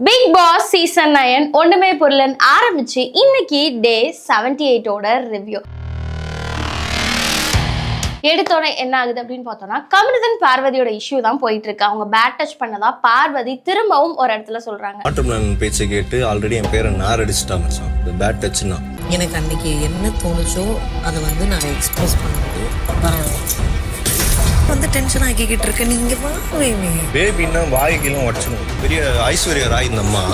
Big Boss season 9 ஒண்ணுமே பொருளன் ஆரம்பிச்சு இன்னைக்கு டே 78 ரிவ்யூ. எடுத்தோட என்ன ஆகுது அப்படின்னு பார்த்தோம்னா, கமருதீன் பார்வதியோட இஷ்யூ தான் போயிட்டு இருக்கு. அவங்க பேட் டச் பண்ணதா பார்வதி திரும்பவும் ஒரு இடத்துல சொல்றாங்க. ஆட்டோமேன் பேச்சை கேட்டு ஆல்ரெடி என் பேரை நார் அடிச்சிட்டாங்க சார். இந்த பேட் டச்னா எனக்கு அன்னைக்கு என்ன தோணுச்சோ அதை நான் எக்ஸ்பிரஸ் பண்ணிட்டு டென்ஷன் ஆக்கிக்கிட்டு இருக்கேன். நீங்க பேபின்னா வாய்க்கெல்லாம் உடச்சணும். பெரிய ஐஸ்வர்யா ராய் இந்த அம்மா.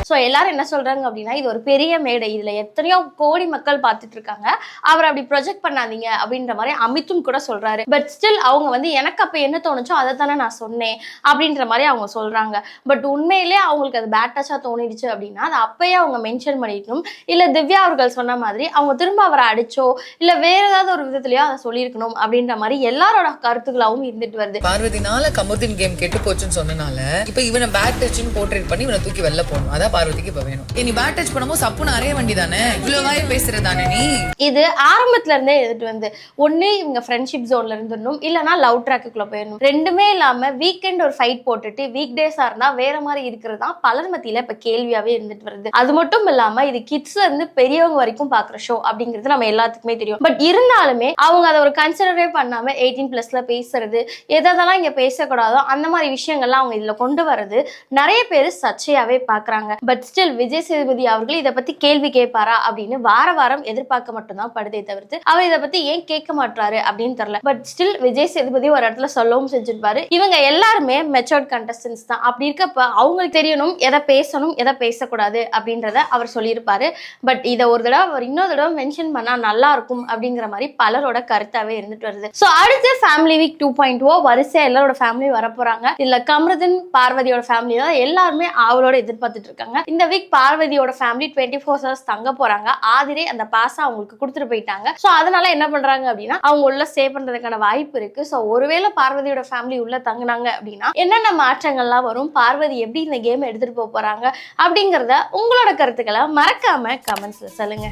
ஸோ எல்லாரும் என்ன சொல்றாங்க அப்படின்னா, இது ஒரு பெரிய மேடை, இதுல எத்தனையோ கோடி மக்கள் பார்த்துட்டு இருக்காங்க, அவர் அப்படி ப்ரொஜெக்ட் பண்ணாதீங்க அப்படின்ற மாதிரி அமித்தும் கூட சொல்றாரு. பட் ஸ்டில் அவங்க எனக்கு அப்ப என்ன தோணுச்சோ அதை தானே நான் சொன்னேன் அப்படின்ற மாதிரி அவங்க சொல்றாங்க. பட் உண்மையிலே அவங்களுக்கு அது பேட் டச்சா தோணிடுச்சு அப்படின்னா அதை அப்பயே அவங்க மென்ஷன் பண்ணிருக்கணும். இல்ல திவ்யா அவர்கள் சொன்ன மாதிரி அவங்க திரும்ப அவரை அடிச்சோ இல்ல வேற ஏதாவது ஒரு விதத்திலயோ அதை சொல்லியிருக்கணும் அப்படின்ற மாதிரி எல்லாரோட கருத்துக்களாவும் இருந்துட்டு வருது. பார்வதினால கமருதீன் கேம் கெட்டு போச்சுன்னு சொன்னனால இப்ப இவனை பேட் டச்னு போர்ட்ரேட் பண்ணி இவனை தூக்கி வெளில போகணும். அதான் பார்வதிக்கு இப்ப வேணும். நீ பேட் டச் பண்ணும்போது சப்புன்னு அறைய வண்டி தானே, இவ்வளவு வாய் பேசுறதானே நீ. இது ஆரம்பத்துல இருந்தே எடுத்துட்டு வந்து ஒண்ணு இவங்க ஃப்ரெண்ட்ஷிப் ஜோன்ல இருந்துடணும், இல்லைன்னா லவ் ட்ராக்குள்ள போயிடணும். ரெண்டுமே இல்லாம வீக்கெண்ட் ஒரு ஃபைட் போட்டுட்டு வீக் டேஸா இருந்தா வேற மாதிரி இருக்கிறது தான் பலர் மத்தியில இப்ப கேள்வியாவே இருந்துட்டு வருது. அது மட்டும் இல்லாம இது கிட்ஸ்ல இருந்து பெரியவங்க வரைக்கும் பாக்குற ஷோ அப்படிங்கிறது நம்ம எல்லாத்துக்குமே தெரியும். பட் இருந்தாலுமே அவங்க அதை ஒரு கன்சிடரே பண்ணாம 18+ பேசுறது, எதெல்லாம் இங்க பேசக்கூடாதோ அந்த மாதிரி விஷயங்கள்லாம் அவங்க இதுல கொண்டு வர்றது நிறைய பேர் சர்ச்சையாவே பாக்குறாங்க. பட் ஸ்டில் விஜய் சேதுபதி அவர்கள் இதை பத்தி கேள்வி கேட்பாரா அப்படின்னு வாரம் எதிர்பார்க்க மட்டும்தான் படுதே தவிர்த்து அவர் இதை பத்தி ஏன் கேட்க மாட்டாரு அப்படின்னு தெரியல. பட் ஸ்டில் விஜய் சேதுபதி ஒரு இடத்துல சொல்லவும் செஞ்சிருப்பாரு, இவங்க எல்லாருமே மெச்சூர்ட் கண்டஸ்டன்ஸ் தான், அப்படி இருக்கப்ப அவங்களுக்கு தெரியணும் எதை பேசணும் எதை பேசக்கூடாது அப்படின்றத அவர் சொல்லியிருப்பாரு. பட் இதை ஒரு தடவை அவர் இன்னொரு தடவை மென்ஷன் பண்ணா நல்லா இருக்கும் அப்படிங்கிற மாதிரி பலரோட கருத்தாவே இருந்துட்டு வருது. ஸோ அடுத்து ஃபேமிலி வீக் 2.0 வரிசையா எல்லாரோட ஃபேமிலி வரப்போறாங்க. இல்ல கமருதீன் பார்வதியோட ஃபேமிலி தான் எல்லாருமே அவளோட எதிர்பார்த்துட்டு இருக்காங்க. இந்த வீக் பார்வதியோட ஃபேமிலி 24 hours தங்க போறாங்க. ஆதிரே அந்த பாச அவங்களுக்கு கொடுத்துட்டு போயிட்டாங்க. சோ அதனால என்ன பண்றாங்க அப்படின்னா அவங்க உள்ள ஸ்டே பண்றதுக்கான வாய்ப்பு இருக்கு. சோ ஒருவேளை பார்வதியோட ஃபேமிலி உள்ள தங்குனாங்க அப்படின்னா என்னென்ன மாற்றங்கள்லாம் வரும், பார்வதி எப்படி இந்த கேம் எடுத்துட்டு போறாங்க அப்படிங்கறத உங்களோட கருத்துக்களை மறக்காம கமெண்ட்ஸ்ல சொல்லுங்க.